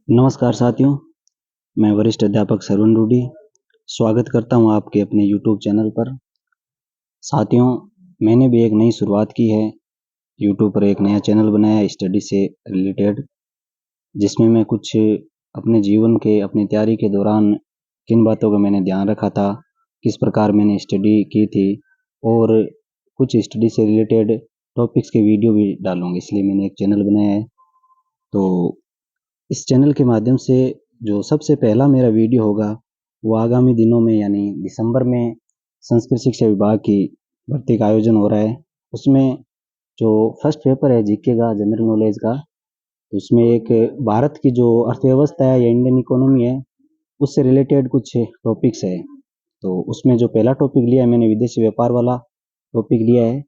नमस्कार साथियों, मैं वरिष्ठ अध्यापक सरवण रूडी स्वागत करता हूं आपके अपने यूट्यूब चैनल पर। साथियों, मैंने भी एक नई शुरुआत की है। यूट्यूब पर एक नया चैनल बनाया है स्टडी से रिलेटेड, जिसमें मैं कुछ अपने जीवन के अपनी तैयारी के दौरान किन बातों का मैंने ध्यान रखा था, किस प्रकार मैंने स्टडी की थी और कुछ स्टडी से रिलेटेड टॉपिक्स के वीडियो भी डालूँगा, इसलिए मैंने एक चैनल बनाया है। तो इस चैनल के माध्यम से जो सबसे पहला मेरा वीडियो होगा वो आगामी दिनों में यानी दिसंबर में संस्कृत शिक्षा विभाग की भर्ती का आयोजन हो रहा है। उसमें जो फर्स्ट पेपर है जीके का, जनरल नॉलेज का, तो उसमें एक भारत की जो अर्थव्यवस्था है या इंडियन इकोनॉमी है उससे रिलेटेड कुछ टॉपिक्स है। तो उसमें जो पहला टॉपिक लिया है मैंने विदेशी व्यापार वाला टॉपिक लिया है,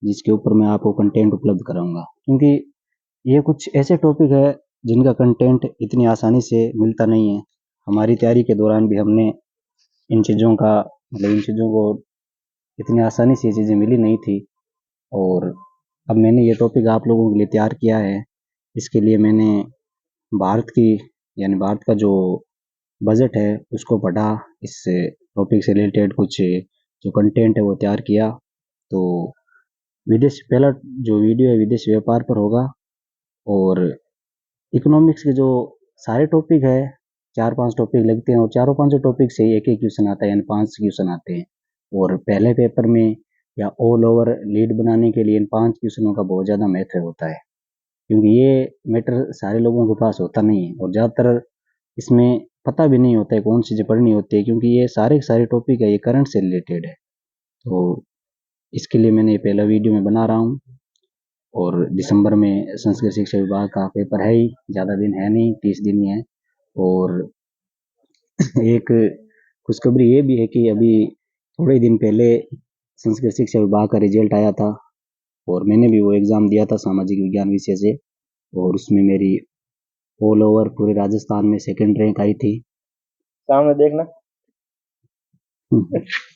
जिसके ऊपर मैं आपको कंटेंट उपलब्ध कराऊंगा, क्योंकि ये कुछ ऐसे टॉपिक है जिनका कंटेंट इतनी आसानी से मिलता नहीं है। हमारी तैयारी के दौरान भी हमने इन चीज़ों का इन चीज़ों को इतनी आसानी से ये चीज़ें मिली नहीं थी, और अब मैंने ये टॉपिक आप लोगों के लिए तैयार किया है। इसके लिए मैंने भारत की यानी भारत का जो बजट है उसको पढ़ा, इस टॉपिक से रिलेटेड कुछ जो कंटेंट है वो तैयार किया। तो विदेश पहला जो वीडियो है विदेश व्यापार पर होगा, और इकोनॉमिक्स के जो सारे टॉपिक है 4-5 टॉपिक लगते हैं और चारों पांचों टॉपिक से एक एक क्वेश्चन आता है, यानी 5 क्वेश्चन आते हैं। और पहले पेपर में या ऑल ओवर लीड बनाने के लिए इन 5 क्वेश्चनों का बहुत ज़्यादा महत्व होता है, क्योंकि ये मैटर सारे लोगों के पास होता नहीं है और ज़्यादातर इसमें पता भी नहीं होता है कौन सी चीज़ें पढ़नी होती है, क्योंकि ये सारे के सारे टॉपिक है, ये करंट से रिलेटेड है। तो इसके लिए मैंने ये पहला वीडियो मैं बना रहा हूँ। और दिसंबर में संस्कृत शिक्षा विभाग का पेपर है ही, ज़्यादा दिन है नहीं, 30 दिन ही है। और एक खुशखबरी ये भी है कि अभी थोड़े दिन पहले संस्कृत शिक्षा विभाग का रिजल्ट आया था और मैंने भी वो एग्ज़ाम दिया था सामाजिक विज्ञान विषय से, और उसमें मेरी ऑल ओवर पूरे राजस्थान में सेकंड रैंक आई थी। सामने देखना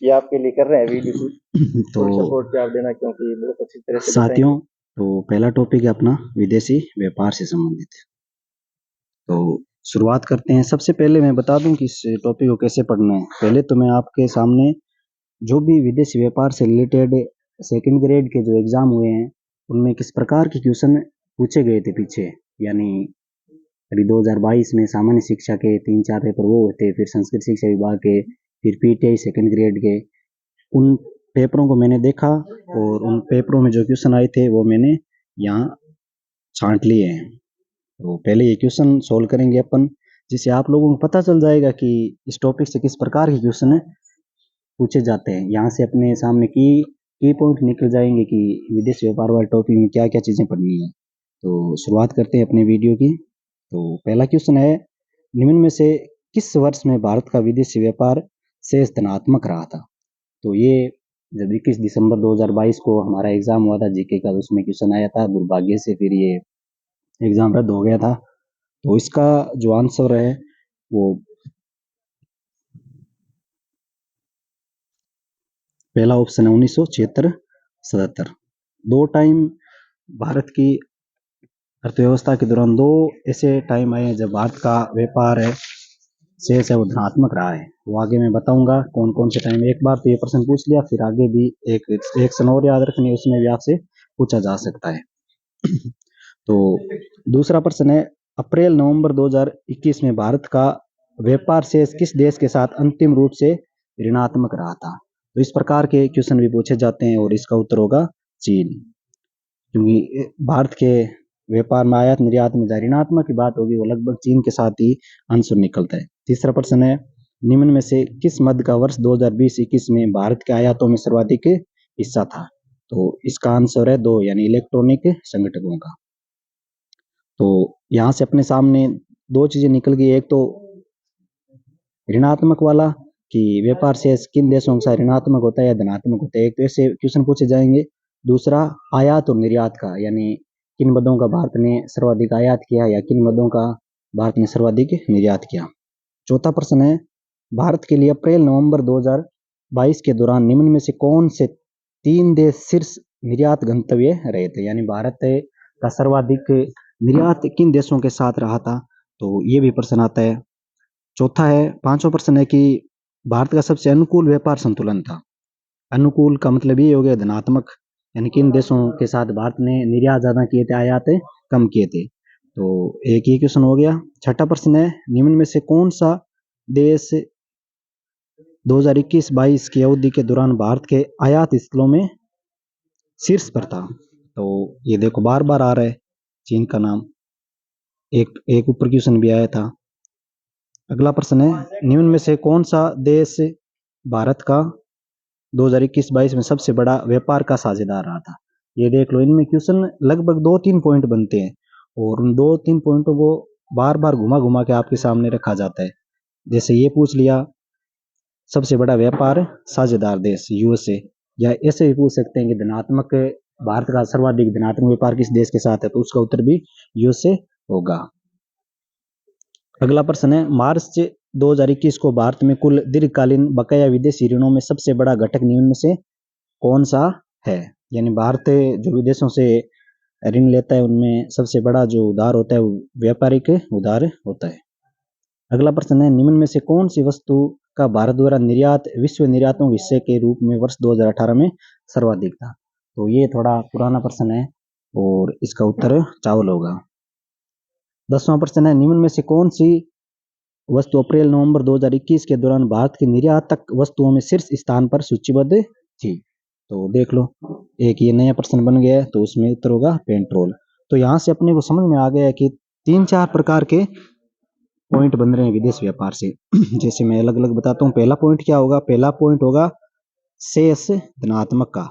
ये आपके लिए कर रहे हैं वीडियो शूट, तो सपोर्ट पे आप देना, क्योंकि बहुत अच्छी तरह से साथियों, बताएंगे। तो पहला टॉपिक है अपना विदेशी व्यापार से संबंधित। तो शुरुआत करते हैं। सबसे पहले मैं बता दूं कि इस टॉपिक को कैसे पढ़ना है। पहले तो मैं आपके सामने जो भी विदेशी व्यापार से रिलेटेड सेकंड ग्रेड के जो एग्जाम हुए हैं उनमें किस प्रकार के क्वेश्चन पूछे गए थे पीछे, यानी अभी 2022 में सामान्य शिक्षा के 3-4 पेपर वो होते, फिर संस्कृत शिक्षा विभाग के, फिर पीटीआई सेकंड ग्रेड के, उन पेपरों को मैंने देखा और उन पेपरों में जो क्वेश्चन आए थे वो मैंने यहाँ छांट लिए हैं। तो पहले ये क्वेश्चन सोल्व करेंगे अपन, जिससे आप लोगों को पता चल जाएगा कि इस टॉपिक से किस प्रकार के क्वेश्चन पूछे जाते हैं। यहाँ से अपने सामने की पॉइंट निकल जाएंगे कि विदेश व्यापार वाले टॉपिक में क्या क्या चीज़ें पढ़नी है। तो शुरुआत करते हैं अपने वीडियो की। तो पहला क्वेश्चन है, निम्न में से किस वर्ष में भारत का विदेशी व्यापार शेष धनात्मक रहा था। तो ये जब 21 दिसंबर 2022 को हमारा एग्जाम हुआ था जीके का, उसमें क्वेश्चन आया था। दुर्भाग्य से फिर ये एग्जाम रद्द हो गया था। तो इसका जो आंसर है वो पहला ऑप्शन है 1976-77। दो टाइम भारत की अर्थव्यवस्था के दौरान दो ऐसे टाइम आए हैं जब भारत का व्यापार है शेष है वो धनात्मक रहा है। वो आगे मैं बताऊंगा कौन कौन से टाइम। एक बार तो ये प्रश्न पूछ लिया, फिर आगे भी एक सन और याद रखनी है, उसमें भी आपसे पूछा जा सकता है। तो दूसरा प्रश्न है, अप्रैल नवंबर 2021 में भारत का व्यापार शेष किस देश के साथ अंतिम रूप से ऋणात्मक रहा था। तो इस प्रकार के क्वेश्चन भी पूछे जाते हैं और इसका उत्तर होगा चीन, क्योंकि भारत के व्यापार में आयात निर्यात में जहाँ ऋणात्मक की बात होगी वो लगभग चीन के साथ ही आंसर निकलता है। तीसरा प्रश्न है, निम्न में से किस मध्य का वर्ष 2020-21 में भारत के आयातों में सर्वाधिक हिस्सा था। तो इसका आंसर है 2, यानी इलेक्ट्रॉनिक संगठकों का। तो यहाँ से अपने सामने दो चीजें निकल गई, एक तो ऋणात्मक वाला कि व्यापार शेष किन देशों के साथ ऋणात्मक होता है या धनात्मक होता है, एक तो ऐसे क्वेश्चन पूछे जाएंगे। दूसरा आयात और निर्यात का, यानी किन मदों का भारत ने सर्वाधिक आयात किया या किन मदों का भारत ने सर्वाधिक निर्यात किया। चौथा प्रश्न है, भारत के लिए अप्रैल नवंबर 2022 के दौरान निम्न में से कौन से 3 देश शीर्ष निर्यात गंतव्य रहे थे, यानी भारत का सर्वाधिक निर्यात किन देशों के साथ रहा था। तो ये भी प्रश्न आता है। चौथा है, पांचवा प्रश्न है कि भारत का सबसे अनुकूल व्यापार संतुलन था। अनुकूल का मतलब ये हो गया धनात्मक, यानी किन देशों के साथ भारत ने निर्यात ज्यादा किए थे, आयात कम किए थे। तो एक ये क्वेश्चन हो गया। छठा प्रश्न है, निम्न में से कौन सा देश 2021-22 की अवधि के दौरान भारत के आयात स्थलों में शीर्ष पर था। तो ये देखो बार बार आ रहा है चीन का नाम, एक ऊपर क्वेश्चन भी आया था। अगला प्रश्न है, निम्न में से कौन सा देश भारत का 2021-22 में सबसे बड़ा व्यापार का साझेदार रहा था। ये देख लो, इनमें क्वेश्चन लगभग 2-3 पॉइंट बनते हैं और उन 2-3 पॉइंटों को बार बार घुमा घुमा के आपके सामने रखा जाता है। जैसे ये पूछ लिया सबसे बड़ा व्यापार साझेदार देश यूएसए, या ऐसे भी पूछ सकते हैं कि धनात्मक भारत का सर्वाधिक धनात्मक व्यापार किस देश के साथ है, तो उसका उत्तर भी यूएसए होगा। अगला प्रश्न है, मार्च 2021 को भारत में कुल दीर्घकालीन बकाया विदेशी ऋणों में सबसे बड़ा घटक निम्न में से कौन सा है। यानी भारत जो विदेशों से ऋण लेता है उनमें सबसे बड़ा जो उधार होता है वो व्यापारिक उधार होता है। अगला प्रश्न है, निम्न में से कौन सी वस्तु का भारत द्वारा निर्यात विश्व निर्यातों के हिस्से के रूप में वर्ष 2018 में सर्वाधिक था। तो ये थोड़ा पुराना प्रश्न है और इसका उत्तर चावल होगा। 10वां प्रश्न है, निम्न में से कौन सी वस्तु अप्रैल नवंबर 2021 के दौरान भारत की निर्यातक वस्तुओं में शीर्ष स्थान पर सूचीबद्ध थी। तो देख लो, एक ये नया प्रश्न बन गया है, तो उसमें उत्तर होगा पेट्रोल। तो यहाँ से अपने को समझ में आ गया कि 3-4 प्रकार के पॉइंट बन रहे हैं विदेश व्यापार से। जैसे मैं अलग अलग बताता हूँ। पहला पॉइंट क्या होगा, पहला पॉइंट होगा शेष धनात्मक का,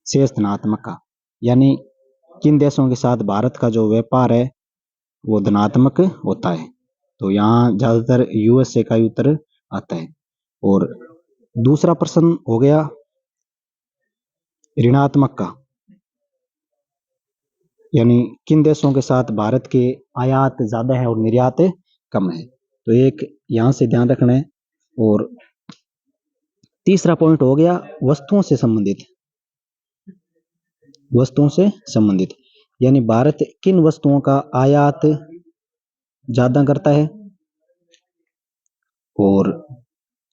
शेष धनात्मक का, यानी किन देशों के साथ भारत का जो व्यापार है वो धनात्मक होता है। तो यहाँ ज्यादातर यूएसए का उत्तर आता है। और दूसरा प्रश्न हो गया ऋणात्मक का, यानी किन देशों के साथ भारत के आयात ज्यादा है और निर्यात कम है। तो एक यहां से ध्यान रखना है। और तीसरा पॉइंट हो गया वस्तुओं से संबंधित, वस्तुओं से संबंधित, यानी भारत किन वस्तुओं का आयात ज्यादा करता है। और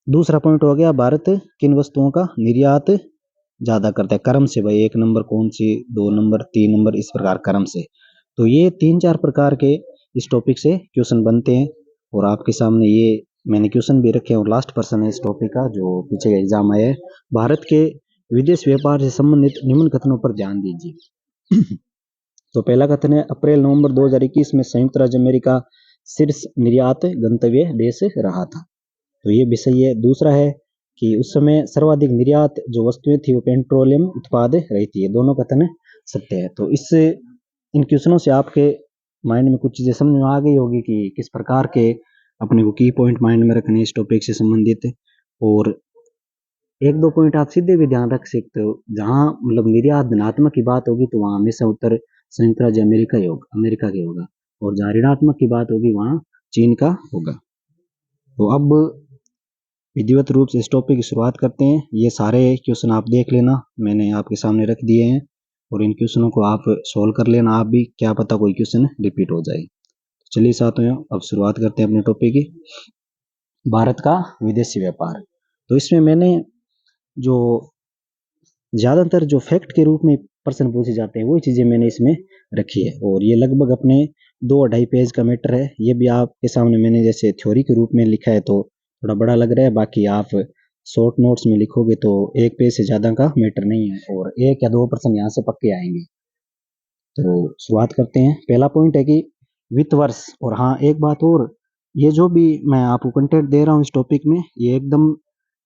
दूसरा पॉइंट हो गया भारत किन वस्तुओं का निर्यात ज्यादा करता है, क्रम से भाई 1 नंबर कौन सी, 2 नंबर, 3 नंबर, इस प्रकार क्रम से। तो ये 3-4 प्रकार के इस टॉपिक से क्वेश्चन बनते हैं और आपके सामने ये मैंने क्वेश्चन भी रखे हैं। और लास्ट प्रश्न है इस टॉपिक का जो पीछे एग्जाम आया है, भारत के विदेश व्यापार से संबंधित निम्न कथनों पर ध्यान दीजिए। तो पहला कथन है, अप्रैल नवंबर 2021 में संयुक्त राज्य अमेरिका शीर्ष निर्यात गंतव्य देश रहा था। तो ये भी सही है। दूसरा है कि उस समय सर्वाधिक निर्यात जो वस्तुएं थी वो पेट्रोलियम उत्पाद रही थी। ये दोनों कथन सत्य है। तो इससे इन क्वेश्चनों से आपके माइंड में कुछ चीजें समझ में आ गई होगी कि किस प्रकार के अपने को की पॉइंट माइंड में रखने इस टॉपिक से संबंधित। और 1-2 पॉइंट आप सीधे भी ध्यान रख सकते हो। जहां मतलब निर्यात धनात्मक की बात होगी तो वहां हमेशा उत्तर संयुक्त राज्य अमेरिका ही होगा, अमेरिका के होगा। और जहां ऋणात्मक की बात होगी वहां चीन का होगा। तो अब विधिवत रूप से इस टॉपिक की शुरुआत करते हैं। ये सारे क्वेश्चन आप देख लेना, मैंने आपके सामने रख दिए हैं और इन क्वेश्चनों को आप सोल्व कर लेना आप भी, क्या पता कोई क्वेश्चन रिपीट हो जाए। चलिए साथियों, अब शुरुआत करते हैं अपने टॉपिक की, भारत का विदेशी व्यापार। तो इसमें मैंने जो ज्यादातर जो फैक्ट के रूप में प्रश्न पूछे जाते हैं वही चीजें मैंने इसमें रखी है। और ये लगभग अपने 2-2.5 पेज का मैटर है। ये भी आपके सामने मैंने जैसे थ्योरी के रूप में लिखा है तो थोड़ा बड़ा लग रहा है, बाकी आप शॉर्ट नोट्स में लिखोगे तो 1 पेज से ज्यादा का मैटर नहीं है और 1 या 2 प्रश्न यहाँ से पक्के आएंगे। तो शुरुआत करते हैं। पहला पॉइंट है कि वित्त वर्ष, और हाँ एक बात और, ये जो भी मैं आपको कंटेंट दे रहा हूँ इस टॉपिक में ये एकदम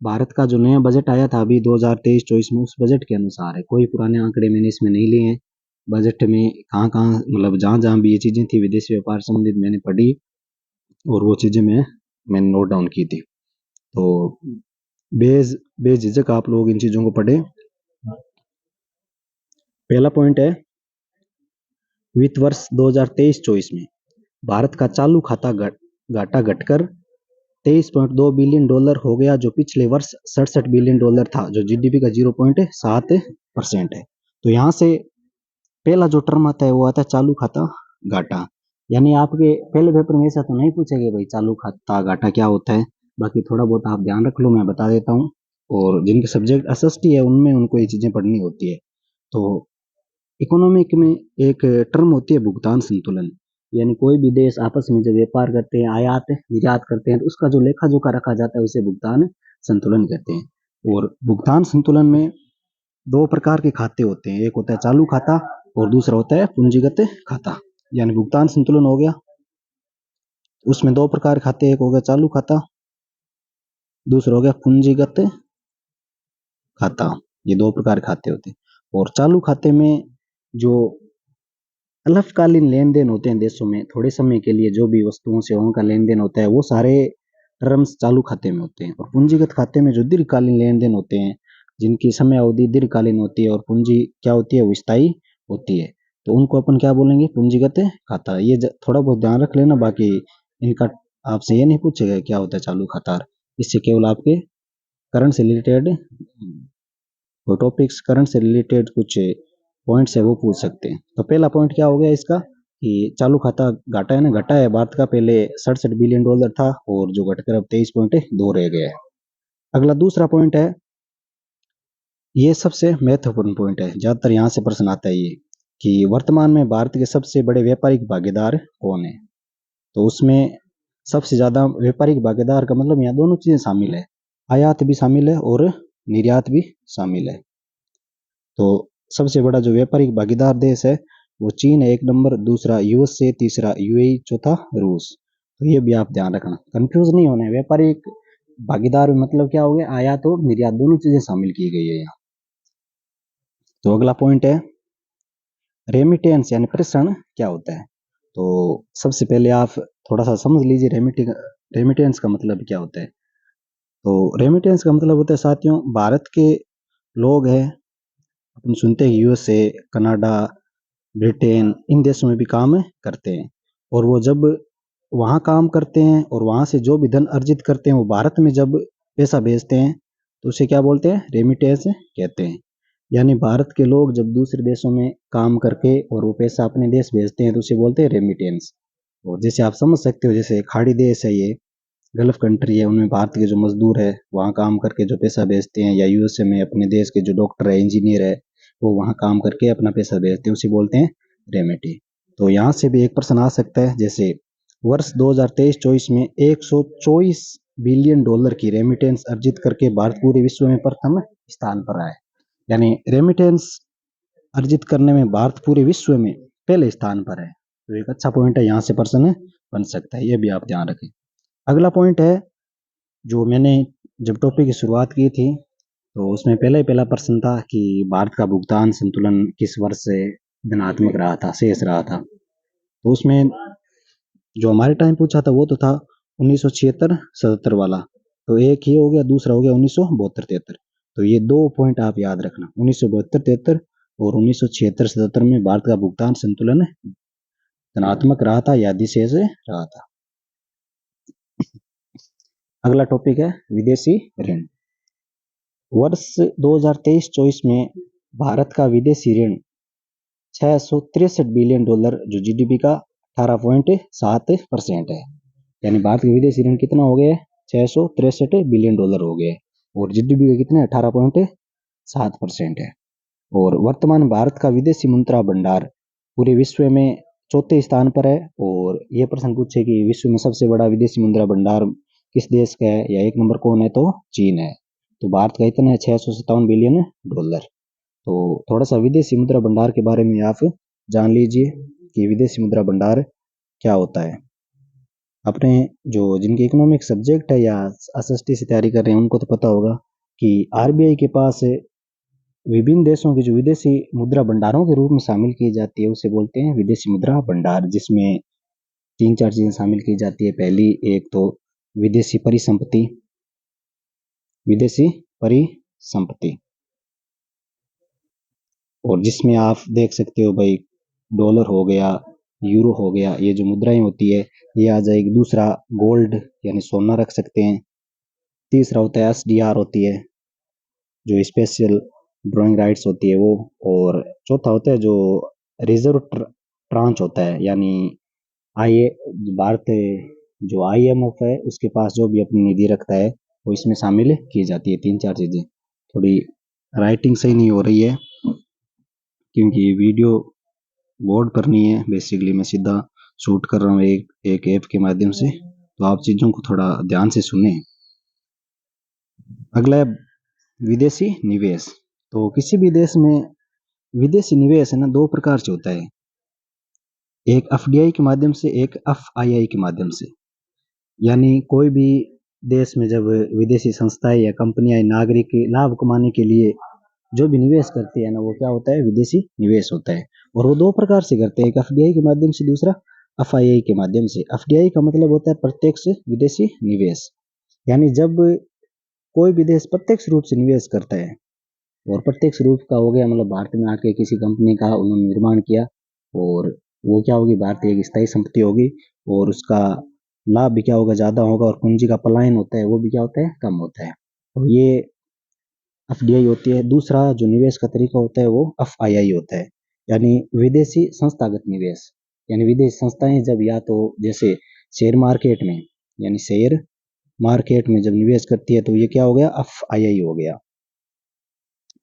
भारत का जो नया बजट आया था अभी 2023-24 में उस बजट के अनुसार है। कोई पुराने आंकड़े मैंने इसमें नहीं लिए हैं। बजट में कहाँ कहाँ मतलब जहाँ जहाँ भी ये चीजें थी विदेशी व्यापार संबंधित मैंने पढ़ी और वो चीजें मैंने नोट डाउन की थी। तो बेझिझक आप लोग इन चीजों को पढ़े। पहला पॉइंट है, वित्त वर्ष 2023-24 में भारत का चालू खाता घाटा घटकर $23.2 बिलियन हो गया, जो पिछले वर्ष $67 बिलियन था, जो जीडीपी का 0.7% है। तो यहाँ से पहला जो टर्म आता है वो आता है चालू खाता घाटा। यानी आपके पहले पेपर में ऐसा तो नहीं पूछेंगे भाई चालू खाता घाटा क्या होता है, बाकी थोड़ा बहुत आप ध्यान रख लो, मैं बता देता हूँ। और जिनके सब्जेक्ट एसएसटी है उनमें उनको ये चीजें पढ़नी होती है। तो इकोनॉमिक में एक टर्म होती है भुगतान संतुलन। यानी कोई भी देश आपस में जब व्यापार करते हैं, आयात निर्यात करते हैं, तो उसका जो लेखा जोखा रखा जाता है उसे भुगतान संतुलन कहते हैं। और भुगतान संतुलन में दो प्रकार के खाते होते हैं, एक होता है चालू खाता और दूसरा होता है पूंजीगत खाता। यानी भुगतान संतुलन हो गया, उसमें दो प्रकार के खाते, एक हो गया चालू खाता, दूसरा हो गया पूंजीगत खाता। ये दो प्रकार के खाते होते हैं। और चालू खाते में जो अल्पकालीन लेन देन होते हैं देशों में, थोड़े समय के लिए जो भी वस्तुओं सेवाओं का लेन देन होता है वो सारे टर्म्स चालू खाते में होते हैं। और पूंजीगत खाते में जो दीर्घकालीन लेन देन होते हैं, जिनकी समय अवधि दीर्घकालीन होती है और पूंजी क्या होती है वो स्थायी होती है, तो उनको अपन क्या बोलेंगे, पूंजीगत खाता। ये थोड़ा बहुत ध्यान रख लेना। बाकी इनका आपसे ये नहीं पूछेगा क्या होता है चालू खाता, इससे केवल आपके करंट से रिलेटेड वो टॉपिक्स, करंट से रिलेटेड कुछ पॉइंट्स है वो पूछ सकते हैं। तो पहला पॉइंट क्या हो गया इसका कि चालू खाता घाटा है ना, घटा है भारत का, पहले 67 बिलियन डॉलर था और जो घटकर अब 23.2 रह गया है। अगला दूसरा पॉइंट है, ये सबसे महत्वपूर्ण पॉइंट है, ज्यादातर यहाँ से प्रश्न आता है ये, कि वर्तमान में भारत के सबसे बड़े व्यापारिक भागीदार कौन है। तो उसमें सबसे ज्यादा व्यापारिक भागीदार का मतलब यहाँ दोनों चीजें शामिल है, आयात भी शामिल है और निर्यात भी शामिल है। तो सबसे बड़ा जो व्यापारिक भागीदार देश है वो चीन है एक नंबर, दूसरा यूएसए, तीसरा यूएई, चौथा रूस। तो ये भी आप ध्यान रखना, कंफ्यूज नहीं होना है। व्यापारिक भागीदार मतलब क्या हो गया, आयात और निर्यात दोनों चीजें शामिल की गई है यहाँ। तो अगला पॉइंट है रेमिटेंस यानी प्रेषण क्या होता है। तो सबसे पहले आप थोड़ा सा समझ लीजिए रेमिटेंस का मतलब क्या होता है। तो रेमिटेंस का मतलब होता है साथियों, भारत के लोग हैं, अपन सुनते हैं यूएसए, कनाडा, ब्रिटेन, इन देशों में भी काम करते हैं। और वो जब वहाँ काम करते हैं और वहाँ से जो भी धन अर्जित करते हैं वो भारत में जब पैसा भेजते हैं तो उसे क्या बोलते हैं, रेमिटेंस कहते हैं। यानी भारत के लोग जब दूसरे देशों में काम करके और वो पैसा अपने देश भेजते हैं तो उसे बोलते हैं रेमिटेंस। और जैसे आप समझ सकते हो, जैसे खाड़ी देश है ये, गल्फ कंट्री है, उनमें भारत के जो मजदूर है वहाँ काम करके जो पैसा भेजते हैं, या यूएसए में अपने देश के जो डॉक्टर है, इंजीनियर है, वो वहाँ काम करके अपना पैसा भेजते हैं, उसे बोलते हैं रेमिटी। तो यहाँ से भी एक प्रश्न आ सकता है, जैसे वर्ष 2023-24 में 124 बिलियन डॉलर की रेमिटेंस अर्जित करके भारत पूरे विश्व में प्रथम स्थान पर आया है। यानी रेमिटेंस अर्जित करने में भारत पूरे विश्व में पहले स्थान पर है। तो एक अच्छा पॉइंट है, यहाँ से प्रश्न बन सकता है, ये भी आप ध्यान रखें। अगला पॉइंट है, जो मैंने जब टॉपिक की शुरुआत की थी तो उसमें पहला प्रश्न था कि भारत का भुगतान संतुलन किस वर्ष से धनात्मक रहा था, शेष रहा था। तो उसमें जो हमारे टाइम पूछा था वो तो था 1976-77 वाला। तो एक ही हो गया, दूसरा हो गया 1972-73। तो ये दो पॉइंट आप याद रखना, 1972-73 और 1976-77 में भारत का भुगतान संतुलन धनात्मक रहा था या अधिशेष रहा था। अगला टॉपिक है विदेशी ऋण। वर्ष 2023-24 में भारत का विदेशी ऋण 663 बिलियन डॉलर, जो जीडीपी का 18.7% है। यानी भारत के विदेशी ऋण कितना हो गया है, 663 बिलियन डॉलर हो गए, और जीडीपी का कितना 18.7% है। और वर्तमान भारत का विदेशी मुद्रा भंडार पूरे विश्व में चौथे स्थान पर है। और ये प्रश्न पूछे कि विश्व में सबसे बड़ा विदेशी मुद्रा भंडार किस देश का है, या एक नंबर कौन है, तो चीन है। तो भारत का इतना है 657 बिलियन डॉलर। तो थोड़ा सा विदेशी मुद्रा भंडार के बारे में आप जान लीजिए कि विदेशी मुद्रा भंडार क्या होता है। अपने जो जिनके इकोनॉमिक सब्जेक्ट है या एसएसटी से तैयारी कर रहे हैं उनको तो पता होगा कि आरबीआई के पास विभिन्न देशों की जो विदेशी मुद्रा भंडारों के रूप में शामिल की जाती है उसे बोलते हैं विदेशी मुद्रा भंडार, जिसमें तीन चार चीजें शामिल की जाती है। पहली, एक तो विदेशी परिसंपत्ति, विदेशी परिसंपत्ति, और जिसमें आप देख सकते हो भाई डॉलर हो गया, यूरो हो गया, ये जो मुद्राएं होती है ये आ जाएगी। दूसरा गोल्ड यानी सोना रख सकते हैं। तीसरा होता है एसडीआर होती है, जो स्पेशल ड्राइंग राइट्स होती है वो। और चौथा होता है जो रिजर्व ट्रांच होता है, यानी आई भारत जो IMF है उसके पास जो भी अपनी निधि रखता है वो इसमें शामिल की जाती है। 3-4 चीजें, थोड़ी राइटिंग सही नहीं हो रही है क्योंकि वीडियो बोर्ड पर नहीं है, बेसिकली मैं सीधा शूट कर रहा हूँ एक ऐप के माध्यम से, तो आप चीजों को थोड़ा ध्यान से सुने। अगला है विदेशी निवेश। तो किसी भी देश में विदेशी निवेश है ना, दो प्रकार से होता है, एक FDI के माध्यम से, एक FII के माध्यम से। यानी कोई भी देश में जब विदेशी संस्थाएं या कंपनियां नागरिक लाभ कमाने के लिए जो भी निवेश करती है ना, वो क्या होता है, विदेशी निवेश होता है। और वो दो प्रकार से करते हैं, एक FDI के माध्यम से, दूसरा FII के माध्यम से। FDI का मतलब होता है प्रत्यक्ष विदेशी निवेश, यानी जब कोई भी देश प्रत्यक्ष रूप से निवेश करता है, और प्रत्यक्ष रूप का हो गया मतलब भारत में आके किसी कंपनी का उन्होंने निर्माण किया, और वो क्या होगी, भारतीय एक स्थायी संपत्ति होगी, और उसका लाभ भी क्या होगा, ज्यादा होगा, और पूंजी का पलायन होता है वो भी क्या होता है, कम होता है। तो ये FDI होती है। दूसरा जो निवेश का तरीका होता है वो FII होता है, यानी विदेशी संस्थागत निवेश। यानी विदेशी संस्थाएं जब या तो जैसे शेयर मार्केट में, यानी शेयर मार्केट में जब निवेश करती है तो ये क्या हो गया, FII हो गया।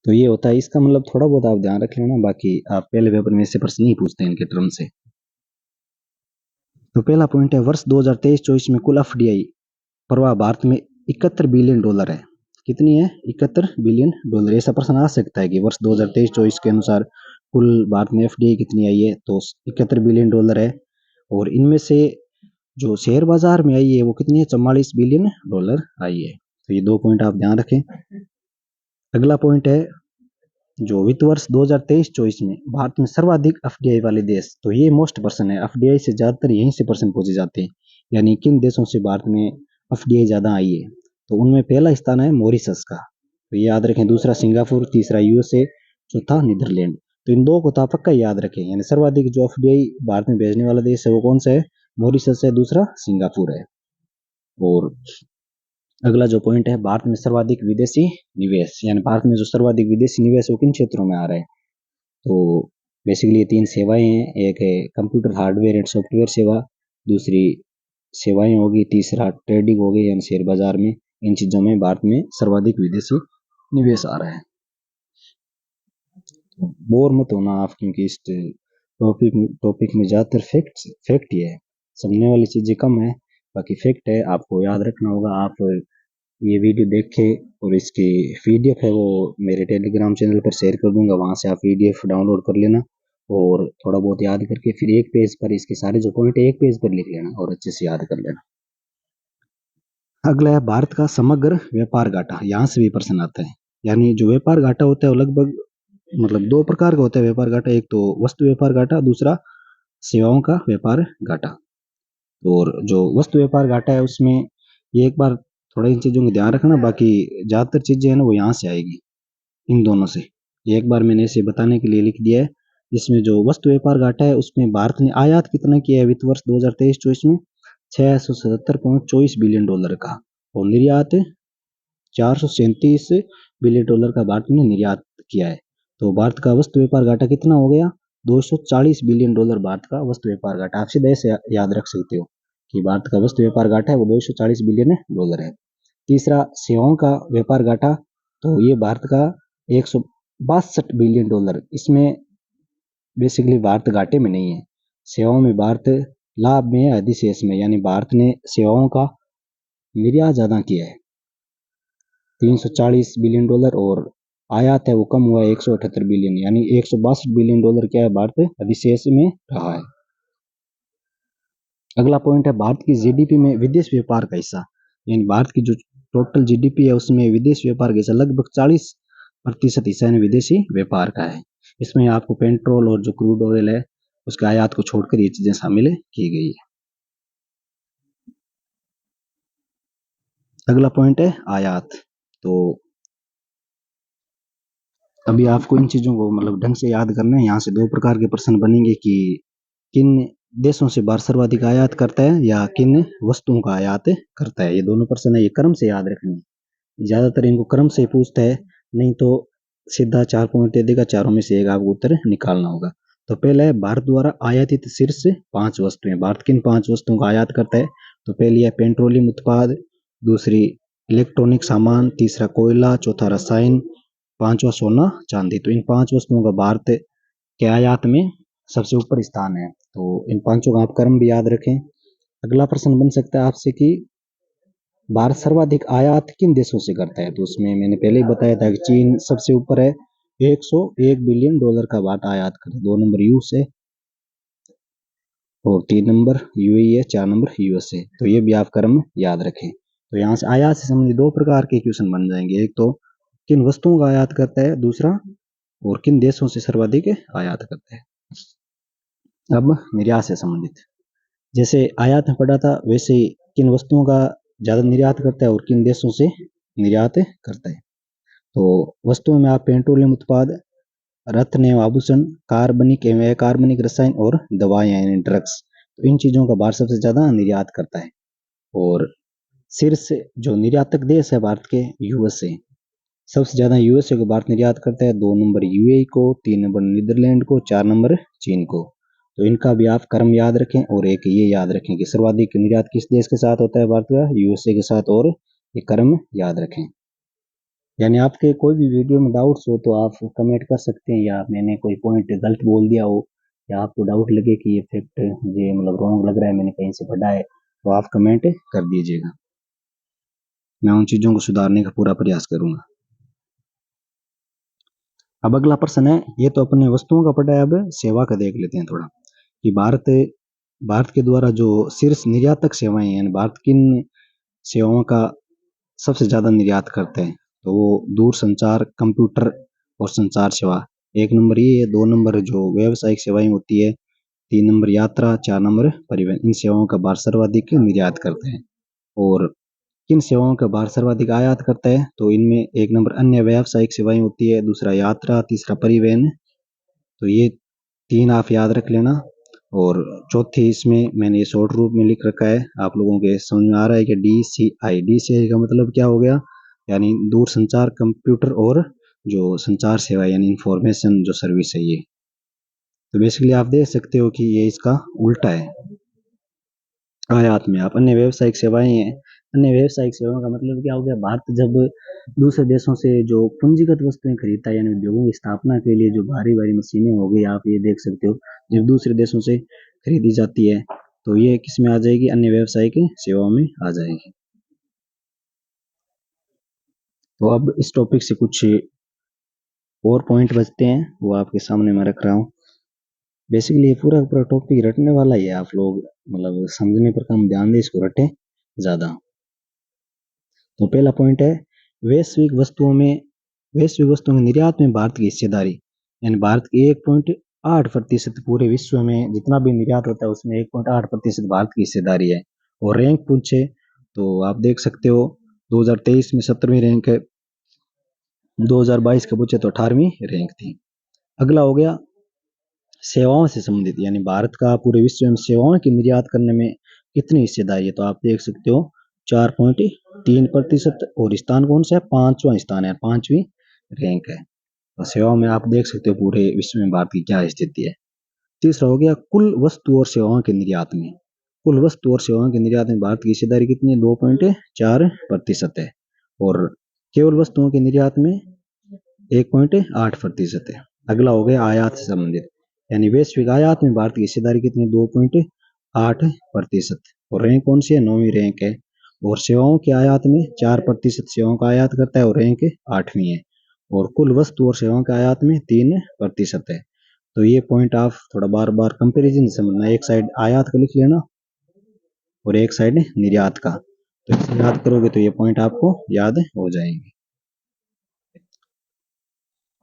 तो ये होता है, इसका मतलब थोड़ा बहुत आप ध्यान रख लेना, बाकी आप पहले पेपर में इससे प्रश्न नहीं पूछते इनके टर्म से। तो पहला पॉइंट है, वर्ष 2023-24 में कुल FDI प्रवाह भारत में $71 बिलियन है। कितनी है, $71 बिलियन। ऐसा प्रश्न आ सकता है कि वर्ष 2023-24 के अनुसार कुल भारत में FDI कितनी आई है, तो $71 बिलियन है। और इनमें से जो शेयर बाजार में आई है वो कितनी है, $44 बिलियन आई है। तो ये दो पॉइंट आप ध्यान रखें। अगला पॉइंट है, जो वित्त वर्ष 2023-24 में भारत में सर्वाधिक FDI वाले देश, तो ये मोस्ट पर्सन है, FDI से ज्यादातर यहीं से पर्सन पूछे जाते हैं, यानी किन देशों से भारत में FDI ज्यादा आई है। तो उनमें पहला स्थान है मॉरिशस का, तो ये याद रखें। दूसरा सिंगापुर, तीसरा USA, चौथा नीदरलैंड। तो इन दो को तो आप पक्का याद रखें, यानी सर्वाधिक जो FDI भारत में भेजने वाला देश है वो कौन सा है, मॉरिशस है, दूसरा सिंगापुर है। और अगला जो पॉइंट है, भारत में सर्वाधिक विदेशी निवेश, यानी भारत में जो सर्वाधिक विदेशी निवेश वो किन क्षेत्रों में आ रहा है। तो बेसिकली ये 3 सेवाएं हैं, एक है कंप्यूटर हार्डवेयर एंड सॉफ्टवेयर सेवा, दूसरी सेवाएं होगी, तीसरा ट्रेडिंग होगी यानी शेयर बाजार में। इन चीजों में भारत में सर्वाधिक विदेशी निवेश आ रहा है। तो बोर मत होना आप, क्योंकि इस टॉपिक में ज्यादातर फैक्ट ही है, समझने वाली चीजें कम है, बाकी फैक्ट है, आपको याद रखना होगा। आप ये वीडियो देखें, और इसकी PDF है वो मेरे टेलीग्राम चैनल पर शेयर कर दूंगा, वहां से आप PDF डाउनलोड कर लेना, और थोड़ा बहुत याद करके फिर एक पेज पर इसके सारे जो पॉइंट है एक पेज पर लिख लेना और अच्छे से याद कर लेना। अगला है भारत का समग्र व्यापार घाटा, यहाँ से भी प्रश्न आता है। यानी जो व्यापार घाटा होता है वो लगभग मतलब दो प्रकार का होता है व्यापार घाटा, एक तो वस्तु व्यापार घाटा, दूसरा सेवाओं का व्यापार घाटा। और जो वस्तु व्यापार घाटा है उसमें ये एक बार थोड़ा इन चीजों का ध्यान रखना, बाकी ज्यादातर चीजें है ना वो यहाँ से आएगी, इन दोनों से। ये एक बार मैंने इसे बताने के लिए लिख दिया है। जिसमें जो वस्तु व्यापार घाटा है उसमें भारत ने आयात कितना किया है वित्त वर्ष 2023-24 में, $677.24 बिलियन का, और निर्यात $437 बिलियन का भारत ने निर्यात किया है। तो भारत का वस्तु व्यापार घाटा कितना हो गया, $240 बिलियन भारत का वस्तु व्यापार घाटा। आप सीधे से याद रख सकते हो कि भारत का वस्तु व्यापार घाटा है वो $240 बिलियन है। तीसरा सेवाओं का व्यापार घाटा, तो ये भारत का $162 बिलियन। इसमें बेसिकली भारत घाटे में नहीं है, सेवाओं में भारत लाभ में है, अधिशेष में, यानी भारत ने सेवाओं का निर्यात ज्यादा किया है $340 बिलियन, और आयात है वो कम हुआ है 178 बिलियन, यानी $162 बिलियन क्या है, भारत अधिशेष में रहा है। अगला पॉइंट है, भारत की GDP में विदेश व्यापार का हिस्सा, यानी भारत की जो टोटल GDP है उसमें विदेश व्यापार का हिस्सा लगभग 40% हिस्सा विदेशी व्यापार का है। इसमें आपको पेट्रोल और जो क्रूड ऑयल है उसके आयात को छोड़कर ये चीजें शामिल की गई है। अगला पॉइंट है आयात। तो अभी आपको इन चीजों को मतलब ढंग से याद करना है। यहाँ से दो प्रकार के प्रश्न बनेंगे कि किन देशों से भारत सर्वाधिक आयात करता है या किन वस्तुओं का आयात करता है, ये दोनों प्रश्न है, ये क्रम से याद रखनी है। ज्यादातर इनको क्रम से पूछता है, नहीं तो सीधा 4 पॉइंट दे देगा, चारों में से एक आपको उत्तर निकालना होगा। तो पहला है भारत द्वारा आयातित शीर्ष 5 वस्तुएं। भारत किन 5 वस्तुओं का आयात करता है? तो पहली है पेट्रोलियम उत्पाद, दूसरी इलेक्ट्रॉनिक सामान, तीसरा कोयला, चौथा रसायन, पांचवा सोना चांदी। तो इन 5 वस्तुओं का भारत के आयात में सबसे ऊपर स्थान है। तो इन पांचों का आप क्रम भी याद रखें। अगला प्रश्न बन सकता है आपसे कि भारत सर्वाधिक आयात किन देशों से करता है? तो उसमें मैंने पहले ही बताया था कि चीन सबसे ऊपर है, 101 बिलियन डॉलर का भारत आयात करता है। 2 नंबर रूस है और 3 नंबर यूएई है, 4 नंबर यूएसए। तो ये भी आप क्रम याद रखें। तो यहाँ से आयात से संबंधित 2 प्रकार के क्वेश्चन बन जाएंगे। एक तो किन वस्तुओं का आयात करता है, दूसरा और किन देशों से सर्वाधिक आयात करता है। अब निर्यात से संबंधित, जैसे आयात में पढ़ा था वैसे ही किन वस्तुओं का ज्यादा निर्यात करता है और किन देशों से निर्यात करता है। तो वस्तुओं में आप पेट्रोलियम उत्पाद, रत्न एवं आभूषण, कार्बनिक एवं अकार्बनिक रसायन और दवाएं यानी ड्रग्स, तो इन चीजों का भारत सबसे ज्यादा निर्यात करता है। और शीर्ष जो निर्यातक देश है भारत के, यूएसए, सबसे ज्यादा यूएसए को भारत निर्यात करता है। 2 नंबर यूएई को, 3 नंबर नीदरलैंड को, 4 नंबर चीन को। तो इनका भी आप क्रम याद रखें और एक ये याद रखें कि सर्वाधिक निर्यात किस देश के साथ होता है भारत का? यूएसए के साथ। और ये क्रम याद रखें। यानी आपके कोई भी वीडियो में डाउट्स हो तो आप कमेंट कर सकते हैं, या मैंने कोई पॉइंट गलत बोल दिया हो या आपको डाउट लगे कि ये फैक्ट मुझे मतलब रॉन्ग लग रहा है, मैंने कहीं से पढ़ा है, तो आप कमेंट कर दीजिएगा। मैं उन चीजों को सुधारने का पूरा प्रयास करूंगा। अब अगला प्रश्न है, ये तो अपने वस्तुओं का पढ़ा है, अब सेवा का देख लेते हैं थोड़ा कि भारत के द्वारा जो शीर्ष निर्यातक सेवाएं हैं, भारत किन सेवाओं का सबसे ज्यादा निर्यात करते हैं? तो वो दूरसंचार, कंप्यूटर और संचार सेवा, 1 नंबर ये है। 2 नंबर जो व्यावसायिक सेवाएं होती है, 3 नंबर यात्रा, 4 नंबर परिवहन। इन सेवाओं का भारत सर्वाधिक निर्यात करते हैं। और किन सेवाओं का भारत सर्वाधिक आयात करता है? तो इनमें 1 नंबर अन्य व्यावसायिक सेवाएं होती है, दूसरा यात्रा, तीसरा परिवहन। तो ये 3 आप याद रख लेना। और चौथी इसमें मैंने ये शॉर्ट रूप में लिख रखा है, आप लोगों के समझ में आ रहा है कि DCI। DCI का मतलब क्या हो गया? यानी दूर संचार, कंप्यूटर और जो संचार सेवा यानी इंफॉर्मेशन जो सर्विस है ये। तो बेसिकली आप देख सकते हो कि ये इसका उल्टा है। आयात में आप अन्य व्यावसायिक सेवाएं हैं, अन्य व्यावसायिक सेवाओं का मतलब क्या हो गया? भारत जब दूसरे देशों से जो पूंजीगत वस्तुएं खरीदता है, यानी उद्योगों की स्थापना के लिए जो भारी भारी मशीनें हो गई, आप ये देख सकते हो, जब दूसरे देशों से खरीदी जाती है तो ये किस में आ जाएगी? अन्य व्यावसायिक सेवाओं में आ जाएगी। तो अब इस टॉपिक से कुछ और पॉइंट बचते हैं, वो आपके सामने मैं रख रहा हूँ। बेसिकली ये पूरा पूरा टॉपिक रटने वाला ही है, आप लोग मतलब समझने पर कम ध्यान दें, इसको रटे ज्यादा। तो पहला पॉइंट है वैश्विक वस्तुओं के निर्यात में भारत की हिस्सेदारी, यानी भारत की 1.8% पूरे विश्व में जितना भी निर्यात होता है उसमें 1.8% भारत की हिस्सेदारी है। और रैंक पूछे तो आप देख सकते हो 2023 में 17वीं रैंक है, 2022 का पूछे तो 18वीं रैंक थी। अगला हो गया सेवाओं से संबंधित, यानी भारत का पूरे विश्व में सेवाओं की निर्यात करने में कितनी हिस्सेदारी है? तो आप देख सकते हो 4.3%। और स्थान कौन सा है? 5वां स्थान है, 5वीं रैंक है। तो सेवाओं में आप देख सकते हो पूरे विश्व में भारत की क्या स्थिति है। तीसरा हो गया कुल वस्तु और सेवाओं के निर्यात में, कुल वस्तु और सेवाओं के निर्यात में भारत की हिस्सेदारी कितनी है? 2.4% है। और केवल वस्तुओं के निर्यात में 1.8% है। अगला हो गया आयात से संबंधित, यानी वैश्विक आयात में भारत की हिस्सेदारी कितनी? 2.8%। और रैंक कौन सी है? 9वीं रैंक है। और सेवाओं के आयात में 4% सेवाओं का आयात करता है और रैंक 8वीं है। और कुल वस्तु और सेवाओं के आयात में 3% है। तो ये पॉइंट आप थोड़ा बार बार कंपेरिजन समझना, एक साइड आयात का लिख लेना और एक साइड निर्यात का। तो इसे याद करोगे तो ये पॉइंट आपको याद हो जाएंगे।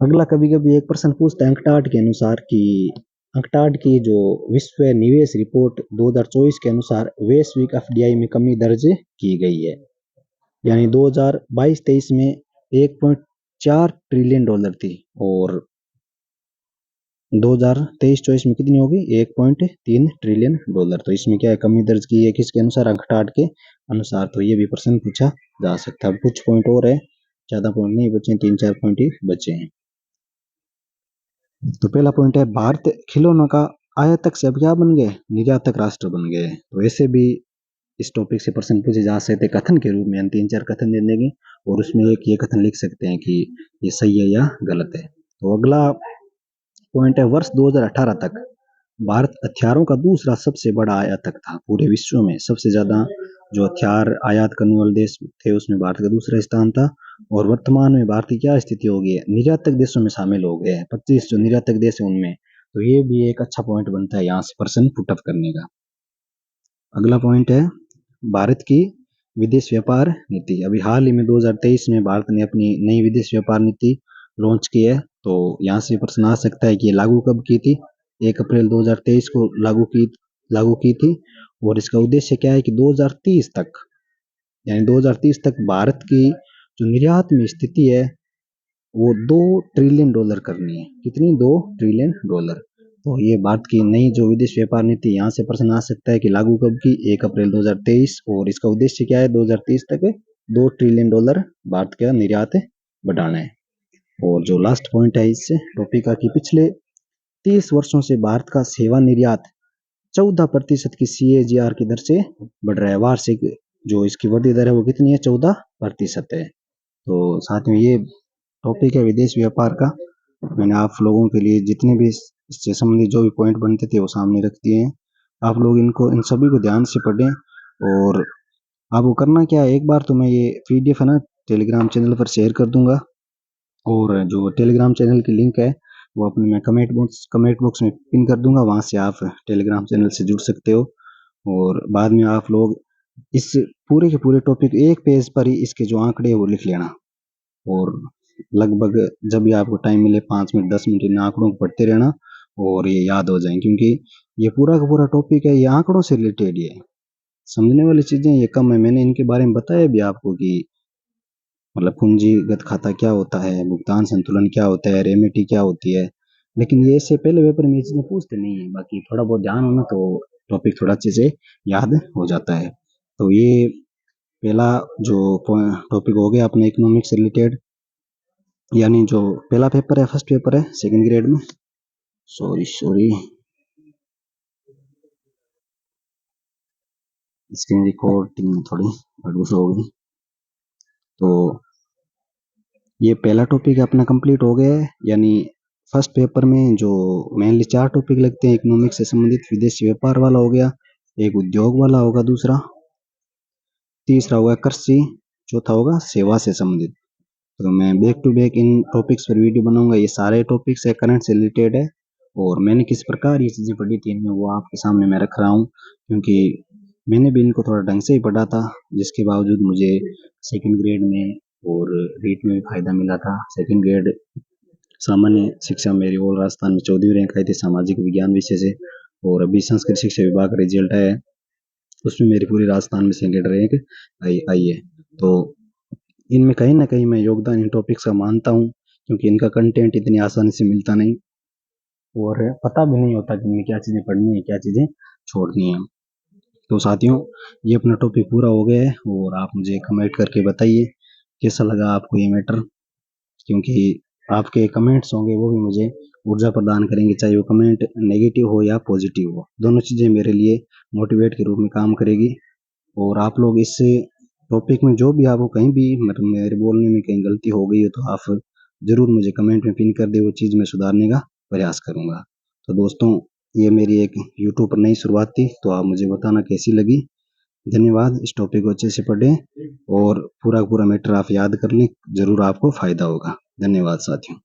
अगला कभी कभी एक प्रश्न पूछता है अंकटाड के अनुसार कि अंकटाड की जो विश्व निवेश रिपोर्ट 2024 के अनुसार वैश्विक एफडीआई में कमी दर्ज की गई है, यानी 2022-23 में 1.4 ट्रिलियन डॉलर थी और 2023-24 में कितनी होगी? 1.3 ट्रिलियन डॉलर। तो इसमें क्या है? कमी दर्ज की है, किसके अनुसार? अंकटाड के अनुसार। तो ये भी प्रश्न पूछा जा सकता है। कुछ पॉइंट और है, ज्यादा पॉइंट नहीं बचे, 3-4 पॉइंट ही बचे हैं। तो पहला पॉइंट है, भारत खिलौनों का आयातक से अब क्या बन गए, निर्यातक राष्ट्र बन गए। तो ऐसे भी इस टॉपिक से प्रश्न पूछे जा सकते हैं कथन के रूप में, 3-4 कथन दे देंगे और उसमें एक ये कथन लिख सकते हैं कि ये सही है या गलत है। तो अगला पॉइंट है, वर्ष 2018 तक भारत हथियारों का दूसरा सबसे बड़ा आयातक था। पूरे विश्व में सबसे ज्यादा जो हथियार आयात करने वाले देश थे उसमें भारत का दूसरा स्थान था। और वर्तमान में भारत की क्या स्थिति हो गई है, निर्यातक देशों में शामिल हो गए हैं। 25 जो निर्यातक देश है उनमें। तो ये भी एक अच्छा पॉइंट बनता है यहाँ से प्रश्न पुटअप करने का। अगला पॉइंट है, भारत की विदेश व्यापार नीति। अभी हाल ही में 2023 में भारत ने अपनी नई विदेश व्यापार नीति लॉन्च की है। तो यहाँ से प्रश्न आ सकता है कि ये लागू कब की थी। 1 अप्रैल 2023 को लागू की थी। और इसका उद्देश्य क्या है कि 2030 तक, यानी 2030 तक भारत की जो निर्यात में स्थिति है वो $2 ट्रिलियन करनी है। कितनी? $2 ट्रिलियन। तो ये भारत की नई जो विदेश व्यापार नीति, यहाँ से प्रश्न आ सकता है कि लागू कब की, 1 अप्रैल 2023। और इसका उद्देश्य क्या है, 2030 तक $2 ट्रिलियन भारत का निर्यात बढ़ाना है। और जो लास्ट पॉइंट है इस टॉपिक का कि पिछले 30 वर्षों से भारत का सेवा निर्यात 14% की CAGR की दर से बढ़ रहा है। वार्षिक जो इसकी वृद्धि दर है वो कितनी है, 14% है। तो साथ में ये टॉपिक है विदेश व्यापार का। मैंने आप लोगों के लिए जितने भी इससे संबंधित जो भी पॉइंट बनते थे वो सामने रख दिए हैं। आप लोग इन सभी को ध्यान से पढ़ें। और आपको करना क्या है, एक बार तो मैं ये PDF है ना टेलीग्राम चैनल पर शेयर कर दूंगा। और जो टेलीग्राम चैनल की लिंक है वो अपने मैं कमेंट बॉक्स में पिन कर दूंगा, वहां से आप टेलीग्राम चैनल से जुड़ सकते हो। और बाद में आप लोग इस पूरे के पूरे टॉपिक एक पेज पर ही इसके जो आंकड़े हैं वो लिख लेना। और लगभग जब भी आपको टाइम मिले 5 मिनट 10 मिनट इन आंकड़ों को पढ़ते रहना और ये याद हो जाए, क्योंकि ये पूरा का पूरा टॉपिक है ये आंकड़ों से रिलेटेड है। समझने वाली चीजें ये कम है। मैंने इनके बारे में बताया भी आपको कि मतलब पूंजीगत खाता क्या होता है, भुगतान संतुलन क्या होता है, रेमिटी क्या होती है। लेकिन ये इससे पहले पेपर में ये चीजें पूछते नहीं है। बाकी थोड़ा बहुत ध्यान होना तो टॉपिक थोड़ा अच्छे से याद हो जाता है। तो ये पहला जो टॉपिक हो गया अपने इकोनॉमिक्स से रिलेटेड, यानी जो पहला पेपर है, फर्स्ट पेपर है सेकंड ग्रेड में। सॉरी स्क्रीन रिकॉर्डिंग में थोड़ी गड़बड़ हो गई। तो ये पहला टॉपिक अपना कंप्लीट हो गया है। यानी फर्स्ट पेपर में जो मेनली 4 टॉपिक लगते हैं इकोनॉमिक्स से संबंधित, विदेशी व्यापार वाला हो गया, एक उद्योग वाला होगा दूसरा, तीसरा होगा कृषि, चौथा होगा सेवा से संबंधित। तो मैं बैक टू बैक इन टॉपिक्स पर वीडियो बनाऊंगा। ये सारे टॉपिक्स है करंट से रिलेटेड है। और मैंने किस प्रकार ये चीज़ें पढ़ी थी इनमें वो आपके सामने मैं रख रहा हूँ, क्योंकि मैंने भी इनको थोड़ा ढंग से ही पढ़ा था, जिसके बावजूद मुझे सेकंड ग्रेड में और रीट में भी फायदा मिला था। सेकंड ग्रेड सामान्य शिक्षा मेरी ऑल राजस्थान में 14वीं रैंक आई थी सामाजिक विज्ञान विषय से। और अभी संस्कृत शिक्षा विभाग का रिजल्ट आया है, उसमें मेरी पूरी राजस्थान में सेकंड रैंक आई है। तो इनमें कहीं ना कहीं मैं योगदान इन टॉपिक्स का मानता हूँ, क्योंकि इनका कंटेंट इतनी आसानी से मिलता नहीं और पता भी नहीं होता कि इनमें क्या चीज़ें पढ़नी है क्या चीज़ें छोड़नी है। तो साथियों ये अपना टॉपिक पूरा हो गया है। और आप मुझे कमेंट करके बताइए कैसा लगा आपको ये मैटर, क्योंकि आपके कमेंट्स होंगे वो भी मुझे ऊर्जा प्रदान करेंगे, चाहे वो कमेंट नेगेटिव हो या पॉजिटिव हो, दोनों चीज़ें मेरे लिए मोटिवेट के रूप में काम करेगी। और आप लोग इस टॉपिक में जो भी आपको कहीं भी मतलब मेरे बोलने में कहीं गलती हो गई हो तो आप ज़रूर मुझे कमेंट में पिन कर दे, वो चीज़ मैं सुधारने का प्रयास करूँगा। तो दोस्तों ये मेरी एक यूट्यूब पर नई शुरुआत थी, तो आप मुझे बताना कैसी लगी। धन्यवाद। इस टॉपिक को अच्छे से पढ़ें और पूरा पूरा मैटर आप याद कर लें, ज़रूर आपको फ़ायदा होगा। धन्यवाद साथियों।